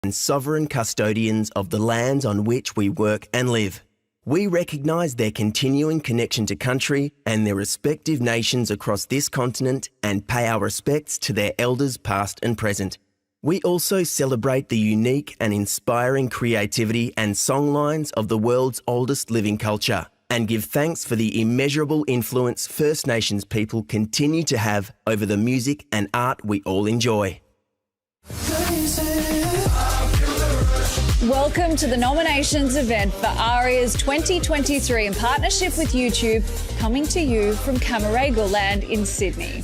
and sovereign custodians of the lands on which we work and live. We recognise their continuing connection to country and their respective nations across this continent and pay our respects to their elders past and present. We also celebrate the unique and inspiring creativity and songlines of the world's oldest living culture and give thanks for the immeasurable influence First Nations people continue to have over the music and art we all enjoy. Welcome to the nominations event for ARIA's 2023 in partnership with YouTube, coming to you from Camaragal Land in Sydney.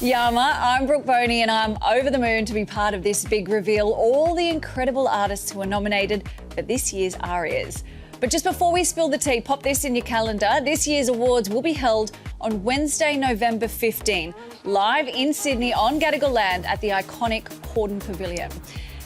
Yama, I'm Brooke Boney and I'm over the moon to be part of this big reveal, all the incredible artists who are nominated for this year's ARIAs. But just before we spill the tea, pop this in your calendar. This year's awards will be held on Wednesday, November 15, live in Sydney on Gadigal Land at the iconic Corden Pavilion.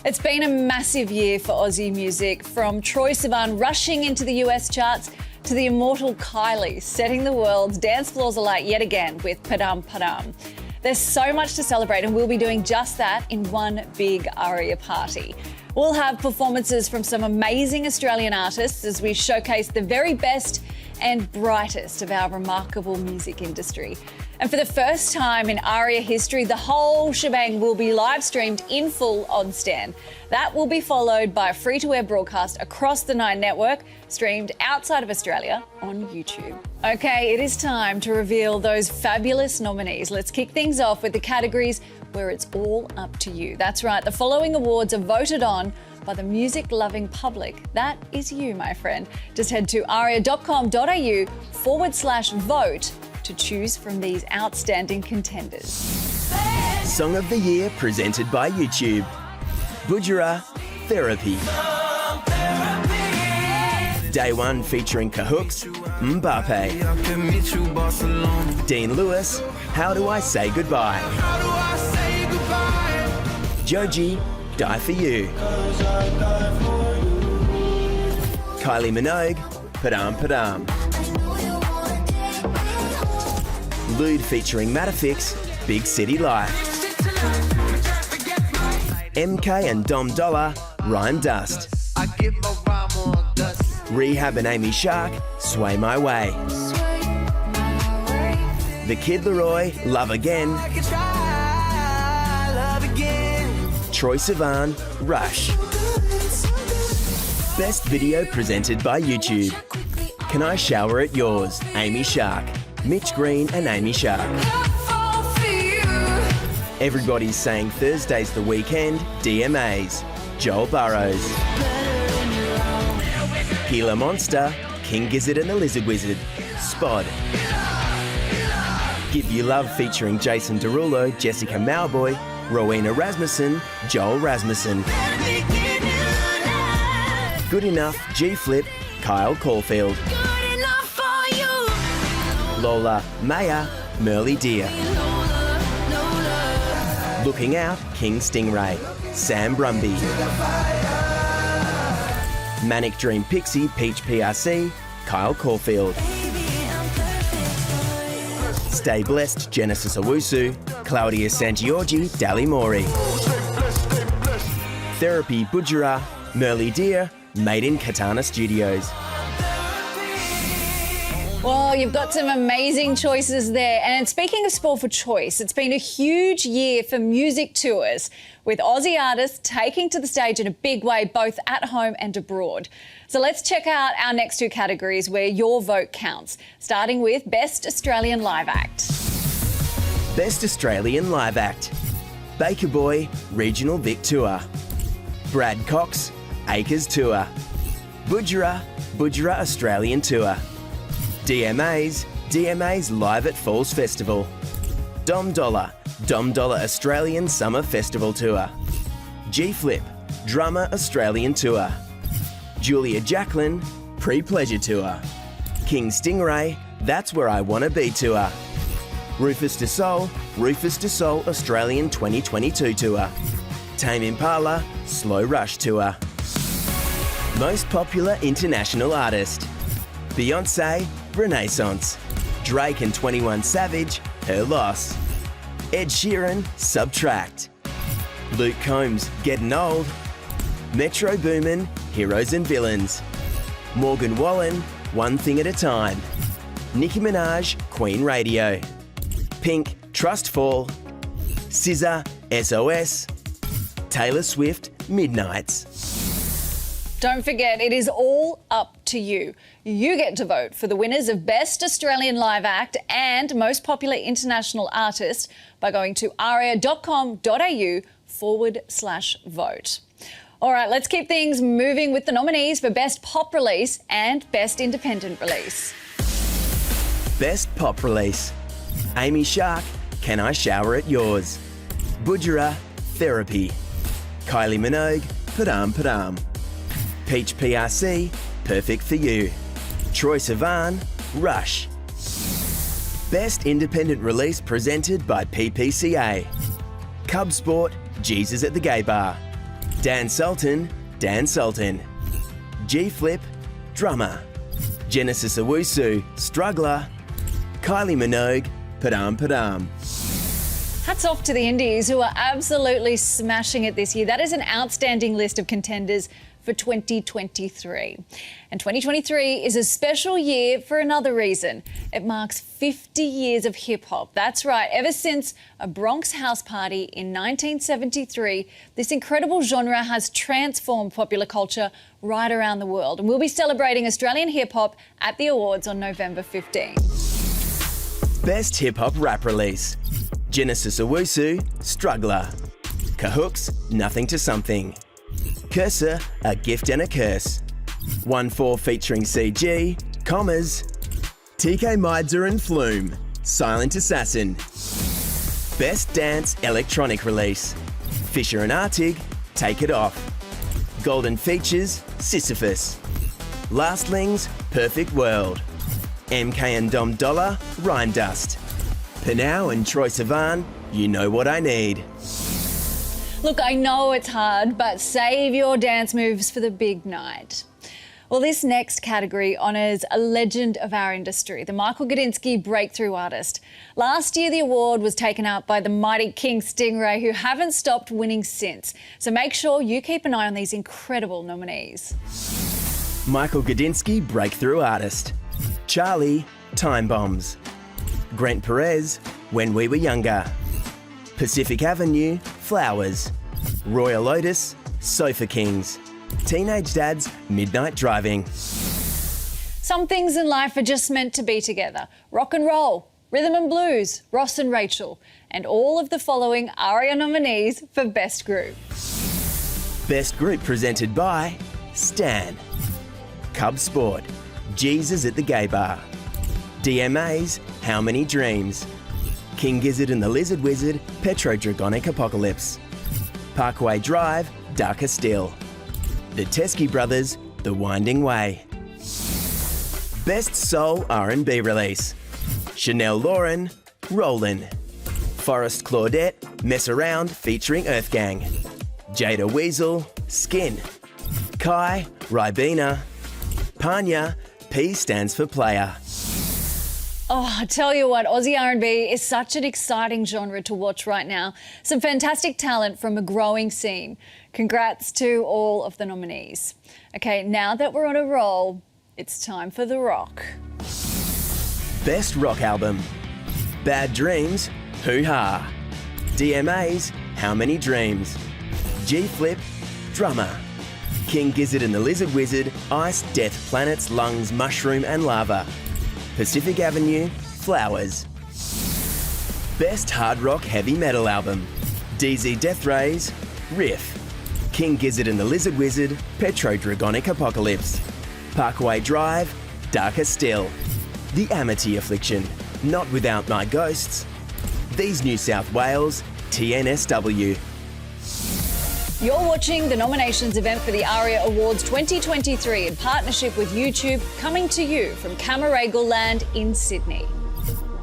It's been a massive year for Aussie music, from Troye Sivan rushing into the US charts to the immortal Kylie setting the world's dance floors alight yet again with Padam Padam. There's so much to celebrate and we'll be doing just that in one big ARIA party. We'll have performances from some amazing Australian artists as we showcase the very best and brightest of our remarkable music industry. And for the first time in ARIA history, the whole shebang will be live streamed in full on Stan. That will be followed by a free-to-air broadcast across the Nine network, streamed outside of Australia on YouTube. Okay, it is time to reveal those fabulous nominees. Let's kick things off with the categories where it's all up to you. That's right, the following awards are voted on by the music-loving public. That is you, my friend. Just head to aria.com.au/vote to choose from these outstanding contenders. Song of the Year presented by YouTube. Budjera, Therapy. Day One featuring Cahooks, Mbappe. Dean Lewis, How Do I Say Goodbye? Joji, Die For You. Kylie Minogue, Padam Padam. Lude featuring Matafix, Big City Life. MK and Dom Dollar, Rhyme Dust. Rehab and Amy Shark, Sway My Way. The Kid Leroy, Love Again. Troye Sivan, Rush. Best video presented by YouTube. Can I Shower at Yours, Amy Shark. Mitch Green and Amy Shark. Everybody's Saying Thursday's the Weekend, DMAs, Joel Burrows. Gila Monster, King Gizzard and the Lizard Wizard, Spod. Give You Love featuring Jason Derulo, Jessica Mauboy, Rowena Rasmussen, Joel Rasmussen. Good Enough, G-Flip, Kyle Caulfield. Lola, Maya, Merle Deer. Looking Out, King Stingray, Sam Brumby. Manic Dream Pixie, Peach PRC, Kyle Caulfield. Stay Blessed, Genesis Owusu, Claudia Sangiorgi, Dali Mori. Therapy, Budjera, Merle Deer, Made in Katana Studios. Well, you've got some amazing choices there. And speaking of sport for choice, it's been a huge year for music tours, with Aussie artists taking to the stage in a big way, both at home and abroad. So let's check out our next two categories where your vote counts, starting with Best Australian Live Act. Best Australian Live Act. Baker Boy, Regional Vic Tour. Brad Cox, Acres Tour. Budjera, Budjera Australian Tour. DMAs Live at Falls Festival. Dom Dollar Australian Summer Festival Tour. G-Flip, Drummer Australian Tour. Julia Jacqueline, Pre-Pleasure Tour. King Stingray, That's Where I Wanna Be Tour. Rufus Du Sol Australian 2022 Tour. Tame Impala, Slow Rush Tour. Most Popular International Artist. Beyonce, Renaissance. Drake and 21 Savage, Her Loss. Ed Sheeran, Subtract. Luke Combs, Getting Old. Metro Boomin, Heroes and Villains. Morgan Wallen, One Thing at a Time. Nicki Minaj, Queen Radio. Pink, Trust Fall. SZA, SOS. Taylor Swift, Midnights. Don't forget, it is all up to you. You get to vote for the winners of Best Australian Live Act and Most Popular International Artist by going to aria.com.au/vote. All right, let's keep things moving with the nominees for Best Pop Release and Best Independent Release. Best Pop Release. Amy Shark, Can I Shower at Yours? Budjerah, Therapy. Kylie Minogue, Padam Padam. Peach PRC, Perfect for You. Troye Sivan, Rush. Best Independent Release presented by PPCA. Cub Sport, Jesus at the Gay Bar. Dan Sultan, G-Flip, Drummer. Genesis Owusu, Struggler. Kylie Minogue, Padam Padam. Hats off to the indies who are absolutely smashing it this year. That is an outstanding list of contenders for 2023. And 2023 is a special year for another reason. It marks 50 years of hip hop. That's right, ever since a Bronx house party in 1973, this incredible genre has transformed popular culture right around the world. And we'll be celebrating Australian hip hop at the awards on November 15. Best Hip Hop Rap Release. Genesis Owusu, Struggler. Cahooks, Nothing to Something. Cursor, A Gift and a Curse. 1-4 featuring CG, Commas. TK Midzer and Flume, Silent Assassin. Best Dance Electronic Release. Fisher and Artig, Take It Off. Golden Features, Sisyphus. Lastlings, Perfect World. MK and Dom Dollar, Rhyme Dust. Pinau and Troye Sivan, You Know What I Need. Look, I know it's hard, but save your dance moves for the big night. Well, this next category honours a legend of our industry, the Michael Gudinski Breakthrough Artist. Last year, the award was taken up by the mighty King Stingray, who haven't stopped winning since. So make sure you keep an eye on these incredible nominees. Michael Gudinski Breakthrough Artist. Charlie, Time Bombs. Grant Perez, When We Were Younger. Pacific Avenue, Flowers. Royal Otis, Sofa Kings. Teenage Dad's Midnight Driving. Some things in life are just meant to be together. Rock and roll, rhythm and blues, Ross and Rachel, and all of the following ARIA nominees for Best Group. Best Group presented by Stan. Cub Sport, Jesus at the Gay Bar. DMA's How Many Dreams. King Gizzard and the Lizard Wizard, Petro-Dragonic Apocalypse. Parkway Drive, Darker Still. The Teskey Brothers, The Winding Way. Best Soul R&B Release. Chanel Lauren, Rollin'. Forrest Claudette, Mess Around featuring Earth Gang. Jada Weasel, Skin. Kai, Ribena. Panya, P stands for Player. Oh, I tell you what, Aussie R&B is such an exciting genre to watch right now. Some fantastic talent from a growing scene. Congrats to all of the nominees. Okay, now that we're on a roll, it's time for the rock. Best Rock Album. Bad Dreams, Hoo Ha. DMA's How Many Dreams. G-Flip, Drummer. King Gizzard and the Lizard Wizard, Ice, Death, Planets, Lungs, Mushroom and Lava. Pacific Avenue, Flowers. Best Hard Rock Heavy Metal Album. DZ Death Rays, Riff. King Gizzard and the Lizard Wizard, Petro-Dragonic Apocalypse. Parkway Drive, Darker Still. The Amity Affliction, Not Without My Ghosts. These New South Wales, TNSW. You're watching the nominations event for the ARIA Awards 2023 in partnership with YouTube, coming to you from Camaragal Land in Sydney.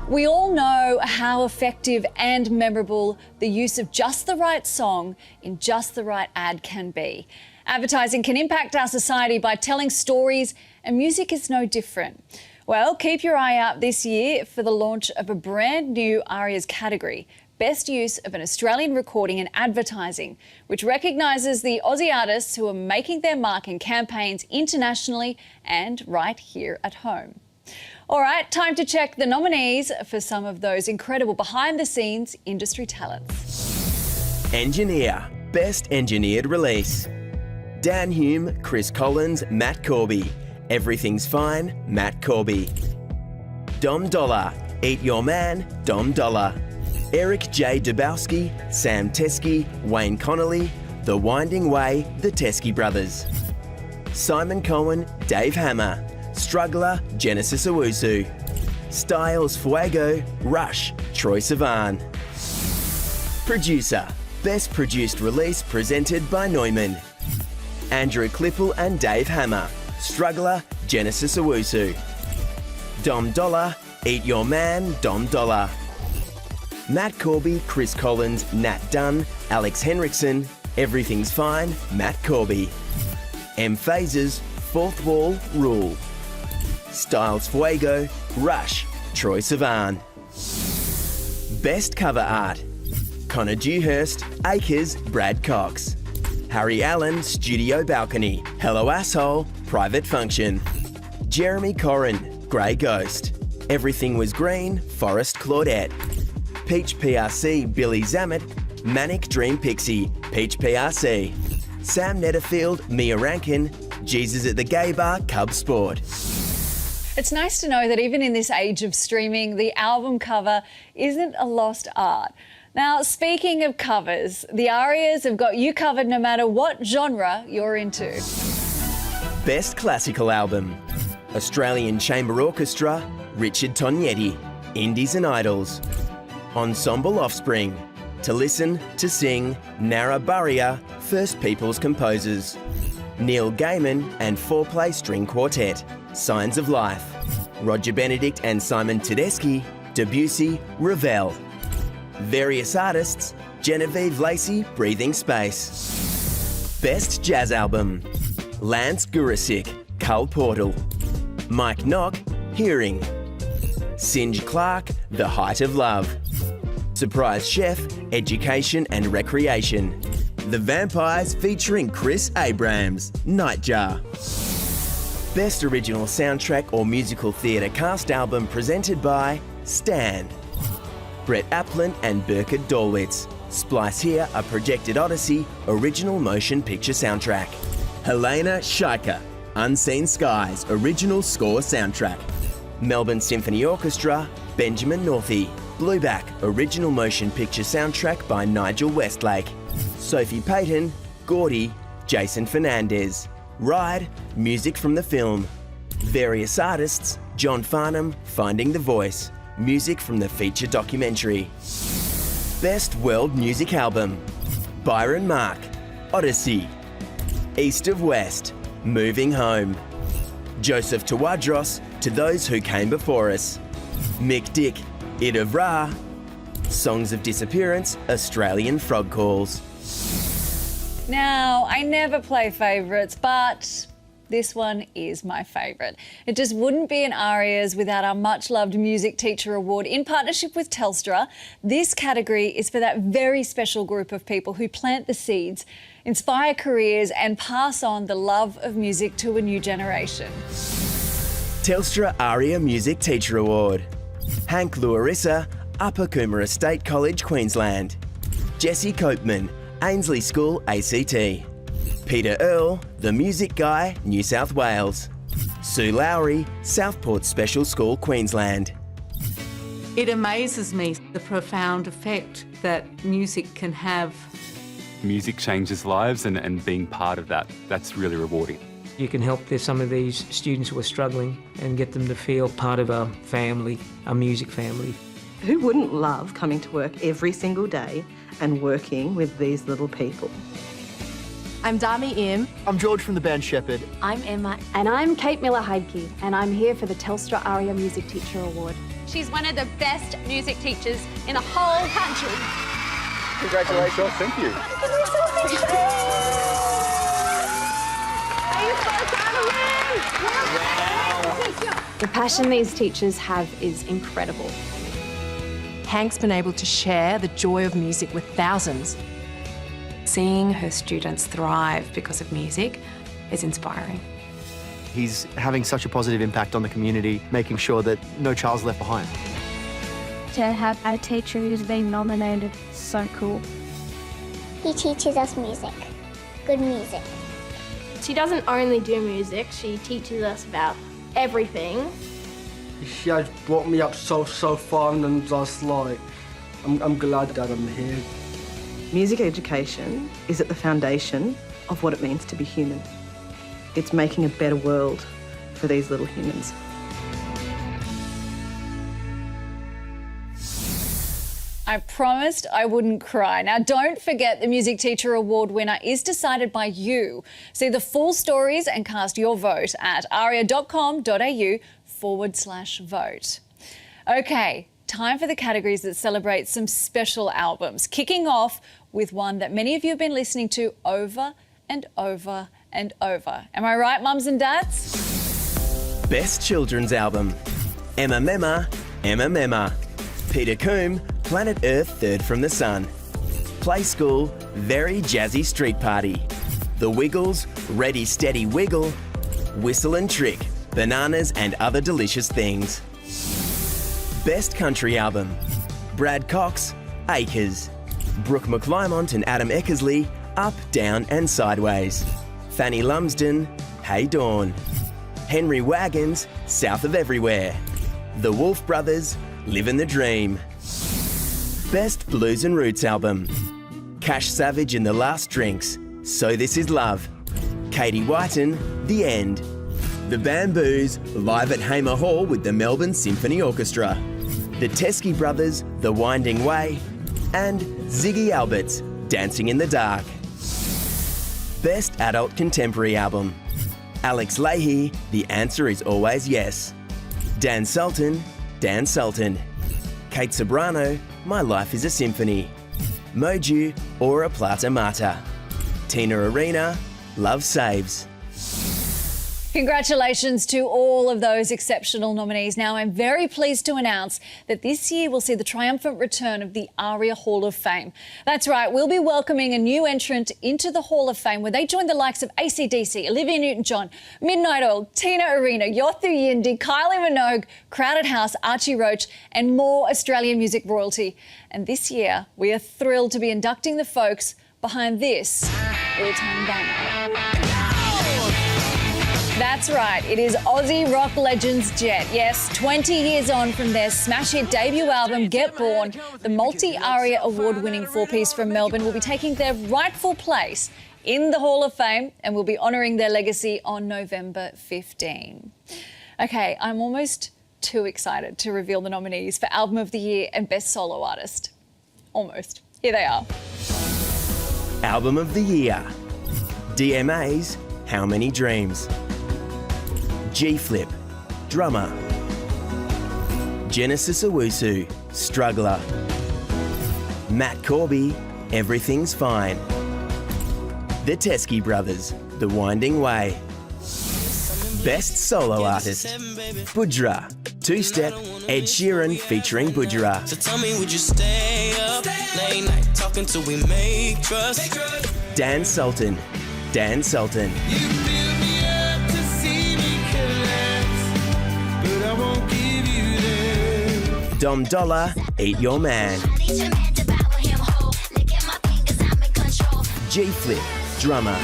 We all know how effective and memorable the use of just the right song in just the right ad can be. Advertising can impact our society by telling stories, and music is no different. Well, keep your eye out this year for the launch of a brand new ARIA's category, Best Use of an Australian Recording in Advertising, which recognises the Aussie artists who are making their mark in campaigns internationally and right here at home. All right, time to check the nominees for some of those incredible behind-the-scenes industry talents. Engineer, Best Engineered Release. Dan Hume, Chris Collins, Matt Corby. Everything's Fine, Matt Corby. Dom Dollar, Eat Your Man, Dom Dollar. Eric J. Dubowski, Sam Teskey, Wayne Connolly, The Winding Way, The Teskey Brothers. Simon Cohen, Dave Hammer. Struggler, Genesis Owusu. Styles Fuego, Rush, Troy Sivan. Producer, Best Produced Release presented by Neumann. Andrew Klippel and Dave Hammer. Struggler, Genesis Owusu. Dom Dollar, Eat Your Man, Dom Dollar. Matt Corby, Chris Collins, Nat Dunn, Alex Henriksen, Everything's Fine, Matt Corby. M Phases, Fourth Wall, Rule. Styles Fuego, Rush, Troy Sivan. Best Cover Art. Connor Dewhurst, Acres, Brad Cox. Harry Allen, Studio Balcony, Hello Asshole, Private Function. Jeremy Corrin, Grey Ghost. Everything Was Green, Forest Claudette. Peach PRC, Billy Zammit, Manic Dream Pixie, Peach PRC. Sam Netterfield, Mia Rankin, Jesus at the Gay Bar, Cub Sport. It's nice to know that even in this age of streaming, the album cover isn't a lost art. Now, speaking of covers, the ARIAs have got you covered no matter what genre you're into. Best Classical Album. Australian Chamber Orchestra, Richard Tognetti, Indies and Idols. Ensemble Offspring, To Listen, To Sing, Nara Burrier, First Peoples Composers. Neil Gaiman and Four-Play String Quartet, Signs of Life. Roger Benedict and Simon Tedeschi, Debussy, Ravel. Various artists, Genevieve Lacey, Breathing Space. Best Jazz Album. Lance Gurisic, Cull Portal. Mike Knock, Hearing. Singe Clark, The Height of Love. Surprise Chef, Education and Recreation. The Vampires featuring Chris Abrams, Nightjar. Best Original Soundtrack or Musical Theatre Cast Album presented by Stan. Brett Applin and Burkett Dorwitz. Splice Here, A Projected Odyssey, Original Motion Picture Soundtrack. Helena Scheiker, Unseen Skies, Original Score Soundtrack. Melbourne Symphony Orchestra, Benjamin Northey. Blueback, Original Motion Picture Soundtrack by Nigel Westlake. Sophie Payton, Gordy, Jason Fernandez. Ride, Music from the Film. Various artists, John Farnham, Finding the Voice. Music from the feature documentary. Best World Music Album. Byron Mark, Odyssey. East of West, Moving Home. Joseph Tawadros, To Those Who Came Before Us. Mick Dick, Id of Ra. Songs of Disappearance, Australian Frog Calls. Now, I never play favourites, but this one is my favourite. It just wouldn't be an ARIAs without our much-loved Music Teacher Award in partnership with Telstra. This category is for that very special group of people who plant the seeds, inspire careers and pass on the love of music to a new generation. Telstra ARIA Music Teacher Award. Hank Luarissa, Upper Coomera State College, Queensland. Jesse Copeman, Ainsley School, ACT. Peter Earl, The Music Guy, New South Wales. Sue Lowry, Southport Special School, Queensland. It amazes me the profound effect that music can have. Music changes lives and being part of that, that's really rewarding. You can help some of these students who are struggling and get them to feel part of a family, a music family. Who wouldn't love coming to work every single day and working with these little people? I'm Dami Im. I'm George from the band Shepherd. I'm Emma. And I'm Kate Miller-Heidke, and I'm here for the Telstra ARIA Music Teacher Award. She's one of the best music teachers in the whole country. Congratulations. Sure, thank you. The passion these teachers have is incredible. Hank's been able to share the joy of music with thousands. Seeing her students thrive because of music is inspiring. He's having such a positive impact on the community, making sure that no child's left behind. To have a teacher who's been nominated is so cool. He teaches us music, good music. She doesn't only do music, she teaches us about everything. She has brought me up so far, and just like, I'm glad that I'm here. Music education is at the foundation of what it means to be human. It's making a better world for these little humans. I promised I wouldn't cry. Now, don't forget the Music Teacher Award winner is decided by you. See the full stories and cast your vote at aria.com.au/vote. OK, time for the categories that celebrate some special albums, kicking off with one that many of you have been listening to over and over and over. Am I right, mums and dads? Best Children's Album. Emma Memma, Emma Memma. Peter Coombe, Planet Earth Third from the Sun. Play School, Very Jazzy Street Party. The Wiggles, Ready Steady Wiggle. Whistle and Trick, Bananas and Other Delicious Things. Best Country Album. Brad Cox, Acres. Brooke McClymont and Adam Eckersley, Up, Down and Sideways. Fanny Lumsden, Hey Dawn. Henry Wagons, South of Everywhere. The Wolf Brothers, Livin' the Dream. Best Blues and Roots Album. Cash Savage and the Last Drinks, So This Is Love. Katie Whiten, The End. The Bamboos, live at Hamer Hall with the Melbourne Symphony Orchestra. The Teskey Brothers, The Winding Way. And Ziggy Albert's, Dancing in the Dark. Best Adult Contemporary Album. Alex Leahy, The Answer Is Always Yes. Dan Sultan, Dan Sultan. Kate Sobrano, My Life is a Symphony. Moju, Ora Plata Mata. Tina Arena, Love Saves. Congratulations to all of those exceptional nominees. Now, I'm very pleased to announce that this year will see the triumphant return of the ARIA Hall of Fame. That's right, we'll be welcoming a new entrant into the Hall of Fame where they join the likes of AC/DC, Olivia Newton-John, Midnight Oil, Tina Arena, Yothu Yindi, Kylie Minogue, Crowded House, Archie Roach and more Australian music royalty. And this year, we are thrilled to be inducting the folks behind this all-time banger. That's right, it is Aussie rock legends Jet. Yes, 20 years on from their smash hit debut album, Get Born, the multi-ARIA award-winning four-piece from Melbourne will be taking their rightful place in the Hall of Fame and will be honouring their legacy on November 15. OK, I'm almost too excited to reveal the nominees for Album of the Year and Best Solo Artist. Almost. Here they are. Album of the Year. DMA's How Many Dreams. G-Flip, Drummer. Genesis Owusu, Struggler. Matt Corby, Everything's Fine. The Teskey Brothers, The Winding Way. Best Solo Artist, Budra, Two-Step, Ed Sheeran featuring Budra. So tell me, would you stay up late night talking till we make trust? Dan Sultan, Dan Sultan. Dom Dollar, Eat Your Man. G-Flip, Drummer.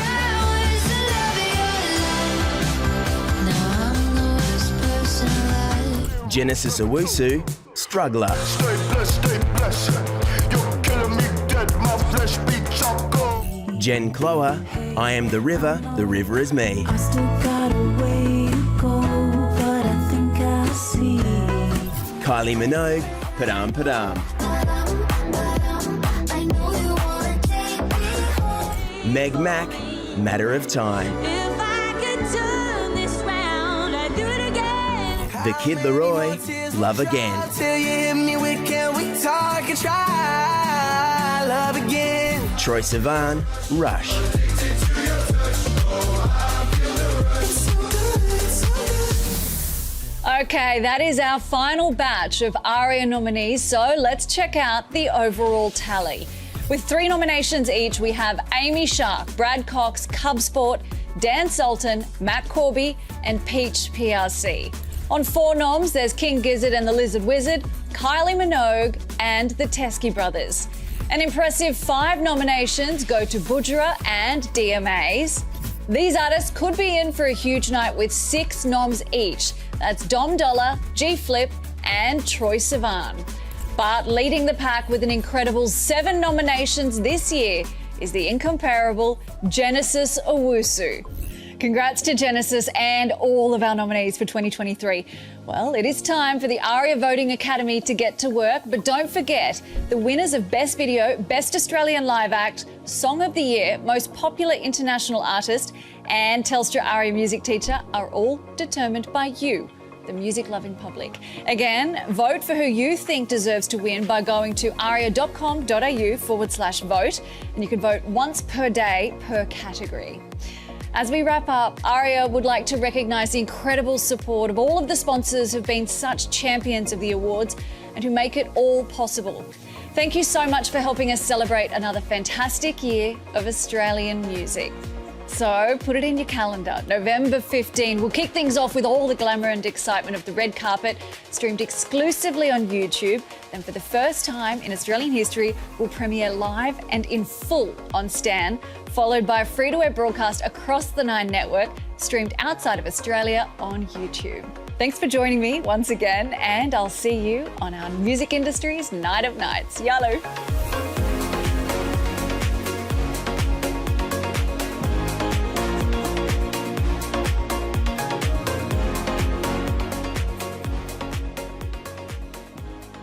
Genesis Owusu, Struggler. Jen Clower, I Am the River Is Me. Kylie Minogue, Padam Padam. Meg Mac, Matter of Time. The Kid Leroy, Love Again. Troye Sivan, Rush. Okay, that is our final batch of ARIA nominees, so let's check out the overall tally. With 3 nominations each, we have Amy Shark, Brad Cox, Cub Sport, Dan Sultan, Matt Corby, and Peach PRC. On 4 noms, there's King Gizzard and the Lizard Wizard, Kylie Minogue, and the Teskey Brothers. An impressive 5 nominations go to Budgerah and DMAs. These artists could be in for a huge night with 6 noms each. That's Dom Dollar, G Flip, and Troye Sivan. But leading the pack with an incredible 7 nominations this year is the incomparable Genesis Owusu. Congrats to Genesis and all of our nominees for 2023. Well, it is time for the ARIA Voting Academy to get to work, but don't forget, the winners of Best Video, Best Australian Live Act, Song of the Year, Most Popular International Artist, and Telstra ARIA Music Teacher are all determined by you, the music-loving public. Again, vote for who you think deserves to win by going to aria.com.au/vote, and you can vote once per day per category. As we wrap up, ARIA would like to recognise the incredible support of all of the sponsors who've been such champions of the awards and who make it all possible. Thank you so much for helping us celebrate another fantastic year of Australian music. So put it in your calendar. November 15, we'll kick things off with all the glamour and excitement of the red carpet, streamed exclusively on YouTube. Then for the first time in Australian history, we'll premiere live and in full on Stan, followed by a free-to-air broadcast across the 9 network, streamed outside of Australia on YouTube. Thanks for joining me once again, and I'll see you on our music industry's Night of Nights. Yaloo!